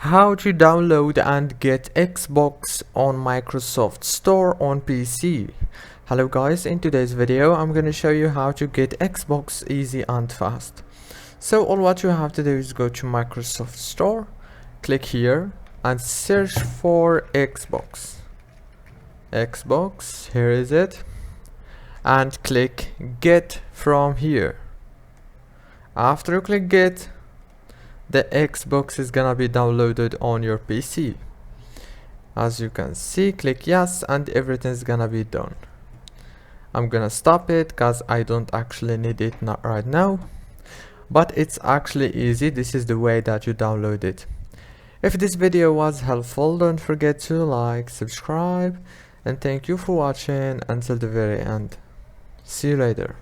How to download and get Xbox on Microsoft Store on PC. Hello guys, in today's video I'm gonna show you how to get Xbox easy and fast. So all what you have to do is go to Microsoft Store, click here and search for Xbox. Here is it, and click get from here. After you click get, the Xbox is gonna be downloaded on your PC. As you can see, click yes and everything's gonna be done. I'm gonna stop it because I don't actually need it not right now, but it's actually easy. This is the way that you download it. If this video was helpful, don't forget to like, subscribe, and thank you for watching until the very end. See you later.